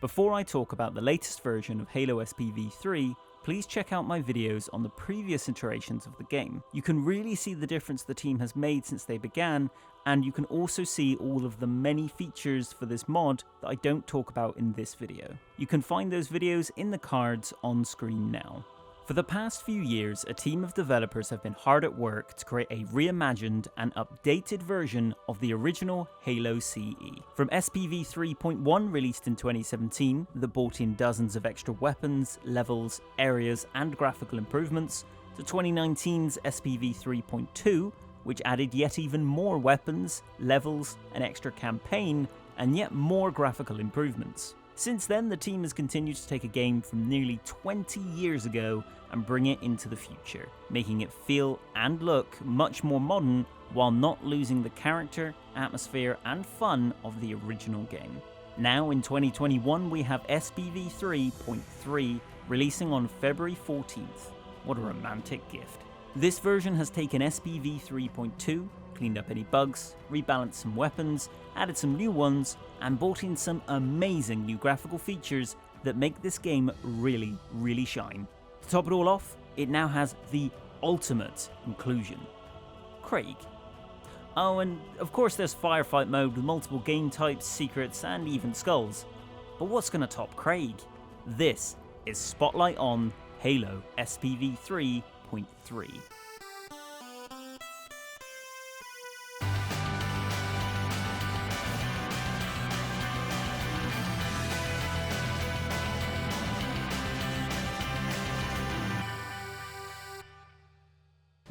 Before I talk about the latest version of Halo SPV3, please check out my videos on the previous iterations of the game. You can really see the difference the team has made since they began, and you can also see all of the many features for this mod that I don't talk about in this video. You can find those videos in the cards on screen now. For the past few years, a team of developers have been hard at work to create a reimagined and updated version of the original Halo CE. From SPV3.1 released in 2017, that brought in dozens of extra weapons, levels, areas and graphical improvements, to 2019's SPV3.2, which added yet even more weapons, levels, an extra campaign, and yet more graphical improvements. Since then, the team has continued to take a game from nearly 20 years ago and bring it into the future, making it feel and look much more modern while not losing the character, atmosphere and fun of the original game. Now in 2021 we have SPV3.3 releasing on February 14th. What a romantic gift. This version has taken SPV3.2, cleaned up any bugs, rebalanced some weapons, added some new ones, and brought in some amazing new graphical features that make this game really shine. To top it all off, it now has the ultimate inclusion: Craig. Oh, and of course there's Firefight mode with multiple game types, secrets, and even skulls. But what's gonna top Craig? This is Spotlight on Halo SPV3.3.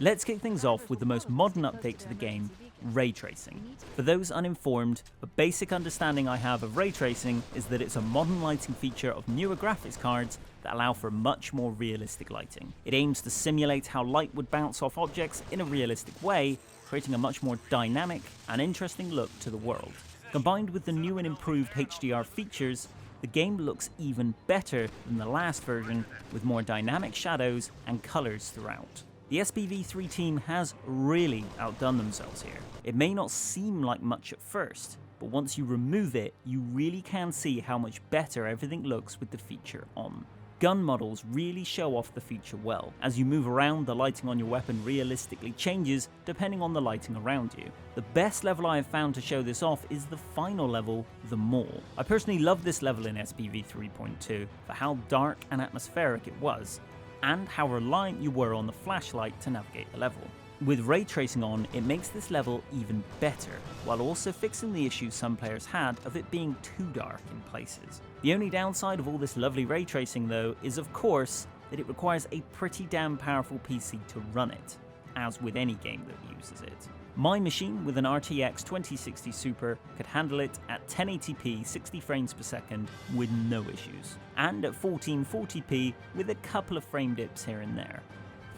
Let's kick things off with the most modern update to the game, ray tracing. For those uninformed, a basic understanding I have of ray tracing is that it's a modern lighting feature of newer graphics cards that allow for much more realistic lighting. It aims to simulate how light would bounce off objects in a realistic way, creating a much more dynamic and interesting look to the world. Combined with the new and improved HDR features, the game looks even better than the last version, with more dynamic shadows and colours throughout. The SPV3 team has really outdone themselves here. It may not seem like much at first, but once you remove it, you really can see how much better everything looks with the feature on. Gun models really show off the feature well. As you move around, the lighting on your weapon realistically changes depending on the lighting around you. The best level I have found to show this off is the final level, the Mall. I personally love this level in SPV 3.2 for how dark and atmospheric it was, and how reliant you were on the flashlight to navigate the level. With ray tracing on, it makes this level even better, while also fixing the issues some players had of it being too dark in places. The only downside of all this lovely ray tracing though is of course that it requires a pretty damn powerful PC to run it, as with any game that uses it. My machine with an RTX 2060 Super could handle it at 1080p 60 frames per second with no issues, and at 1440p with a couple of frame dips here and there.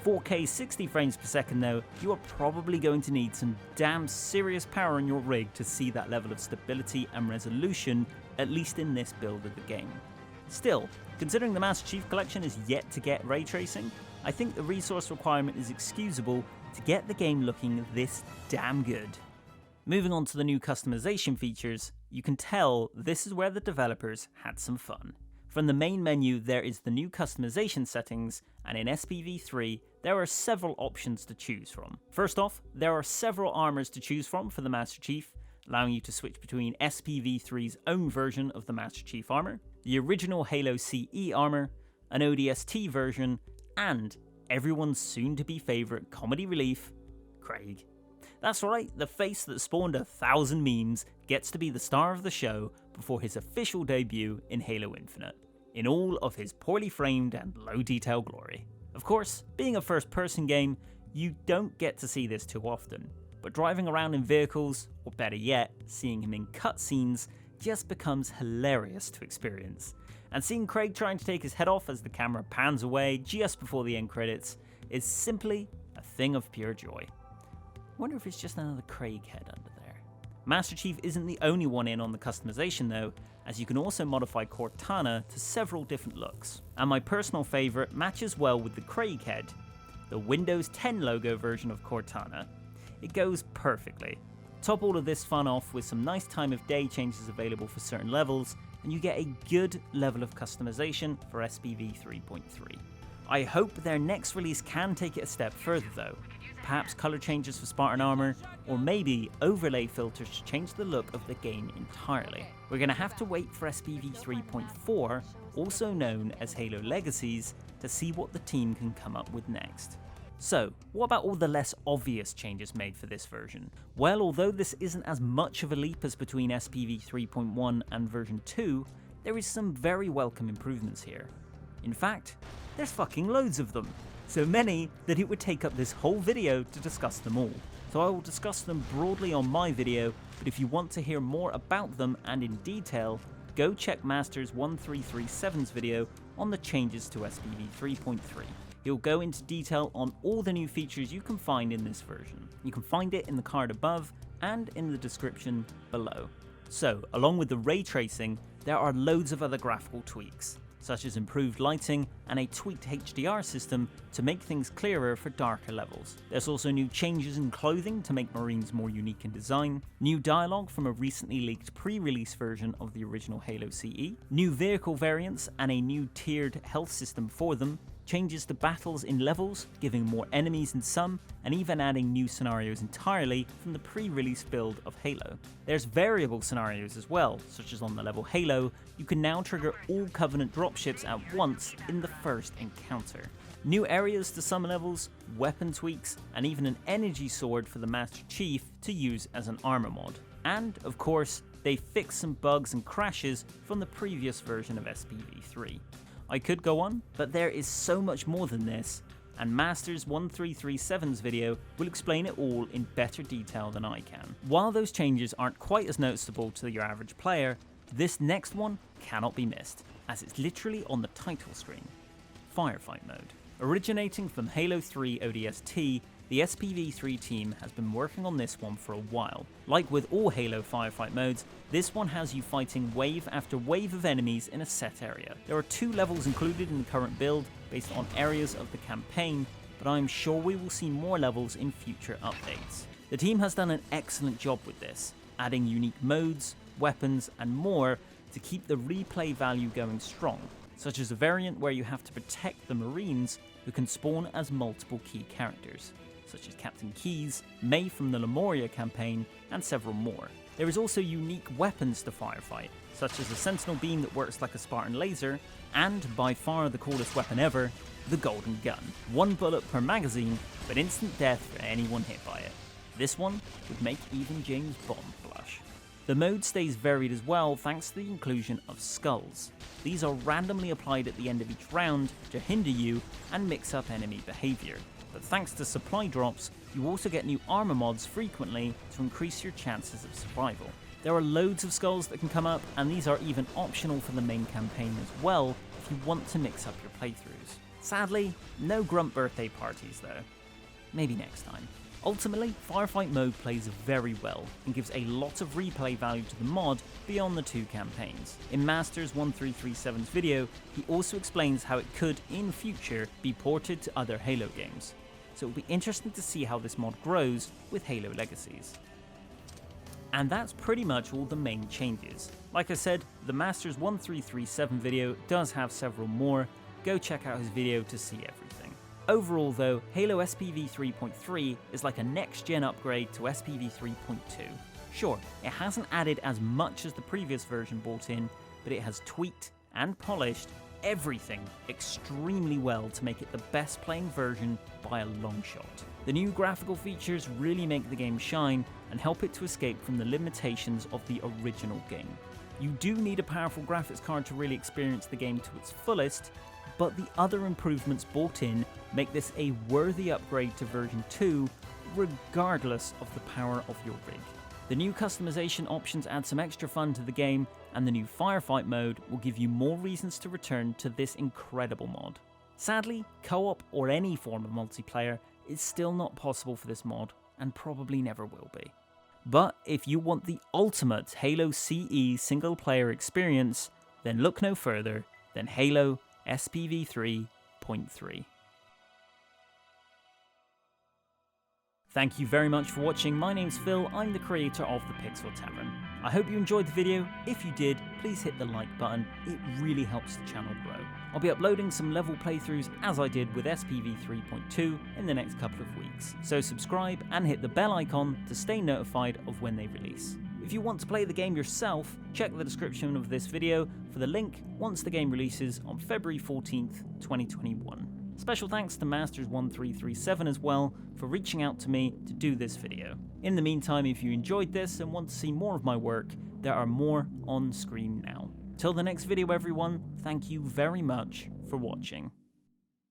4K 60 frames per second though, you are probably going to need some damn serious power in your rig to see that level of stability and resolution, at least in this build of the game. Still, considering the Master Chief Collection is yet to get ray tracing, I think the resource requirement is excusable to get the game looking this damn good. Moving on to the new customization features, you can tell this is where the developers had some fun. From the main menu there is the new customization settings, and in SPV3 there are several options to choose from. First off, there are several armors to choose from for the Master Chief, allowing you to switch between SPV3's own version of the Master Chief armor, the original Halo CE armor, an ODST version, and everyone's soon-to-be favourite comedy relief, Craig. That's right, the face that spawned 1,000 memes gets to be the star of the show before his official debut in Halo Infinite, in all of his poorly framed and low-detail glory. Of course, being a first-person game, you don't get to see this too often, but driving around in vehicles, or better yet, seeing him in cutscenes, just becomes hilarious to experience. And seeing Craig trying to take his head off as the camera pans away just before the end credits is simply a thing of pure joy. Wonder if it's just another Craig head under there. Master Chief isn't the only one in on the customization though, as you can also modify Cortana to several different looks. And my personal favourite matches well with the Craig head, the Windows 10 logo version of Cortana. It goes perfectly. Top all of this fun off with some nice time of day changes available for certain levels, and you get a good level of customization for SPV 3.3. I hope their next release can take it a step further though, perhaps colour changes for Spartan armour, or maybe overlay filters to change the look of the game entirely. We're going to have to wait for SPV 3.4, also known as Halo Legacies, to see what the team can come up with next. So, what about all the less obvious changes made for this version? Well, although this isn't as much of a leap as between SPV 3.1 and version 2, there is some very welcome improvements here. In fact, there's fucking loads of them. So many that it would take up this whole video to discuss them all. So I will discuss them broadly on my video, but if you want to hear more about them and in detail, go check Masters 1337's video on the changes to SPV 3.3. He'll go into detail on all the new features you can find in this version. You can find it in the card above and in the description below. So, along with the ray tracing, there are loads of other graphical tweaks, such as improved lighting and a tweaked HDR system to make things clearer for darker levels. There's also new changes in clothing to make Marines more unique in design, new dialogue from a recently leaked pre-release version of the original Halo CE, new vehicle variants and a new tiered health system for them, changes to battles in levels, giving more enemies in some, and even adding new scenarios entirely from the pre-release build of Halo. There's variable scenarios as well, such as on the level Halo, you can now trigger all Covenant dropships at once in the first encounter. New areas to some levels, weapon tweaks, and even an energy sword for the Master Chief to use as an armor mod. And, of course, they fixed some bugs and crashes from the previous version of SPV3. I could go on, but there is so much more than this, and Masters 1337's video will explain it all in better detail than I can. While those changes aren't quite as noticeable to your average player, this next one cannot be missed, as it's literally on the title screen. Firefight mode. Originating from Halo 3 ODST, the SPV3 team has been working on this one for a while. Like with all Halo firefight modes, this one has you fighting wave after wave of enemies in a set area. There are 2 levels included in the current build based on areas of the campaign, but I am sure we will see more levels in future updates. The team has done an excellent job with this, adding unique modes, weapons and more to keep the replay value going strong, such as a variant where you have to protect the Marines who can spawn as multiple key characters, such as Captain Keyes, May from the Lemuria campaign, and several more. There is also unique weapons to Firefight, such as a Sentinel beam that works like a Spartan laser, and by far the coolest weapon ever, the Golden Gun. 1 bullet per magazine, but instant death for anyone hit by it. This one would make even James Bond blush. The mode stays varied as well thanks to the inclusion of skulls. These are randomly applied at the end of each round to hinder you and mix up enemy behaviour. But thanks to supply drops, you also get new armor mods frequently to increase your chances of survival. There are loads of skulls that can come up, and these are even optional for the main campaign as well if you want to mix up your playthroughs. Sadly, no Grunt birthday parties though. Maybe next time. Ultimately, Firefight mode plays very well and gives a lot of replay value to the mod beyond the 2 campaigns. In Masters 1337's video, he also explains how it could, in future, be ported to other Halo games. So it'll be interesting to see how this mod grows with Halo Legacies. And that's pretty much all the main changes. Like I said, the Masters 1337 video does have several more. Go check out his video to see everything. Overall though, Halo SPV 3.3 is like a next-gen upgrade to SPV 3.2. Sure, it hasn't added as much as the previous version brought in, but it has tweaked and polished everything extremely well to make it the best playing version by a long shot. The new graphical features really make the game shine and help it to escape from the limitations of the original game. You do need a powerful graphics card to really experience the game to its fullest, but the other improvements brought in make this a worthy upgrade to version 2 regardless of the power of your rig. The new customization options add some extra fun to the game, and the new Firefight mode will give you more reasons to return to this incredible mod. Sadly, co-op or any form of multiplayer is still not possible for this mod, and probably never will be. But if you want the ultimate Halo CE single player experience, then look no further than Halo SPV3.3. Thank you very much for watching. My name's Phil, I'm the creator of the Pixel Tavern. I hope you enjoyed the video. If you did, please hit the like button, it really helps the channel grow. I'll be uploading some level playthroughs as I did with SPV3.2 in the next couple of weeks, so subscribe and hit the bell icon to stay notified of when they release. If you want to play the game yourself, check the description of this video for the link once the game releases on February 14th, 2021. Special thanks to Masters1337 as well for reaching out to me to do this video. In the meantime, if you enjoyed this and want to see more of my work, there are more on screen now. Till the next video everyone, thank you very much for watching.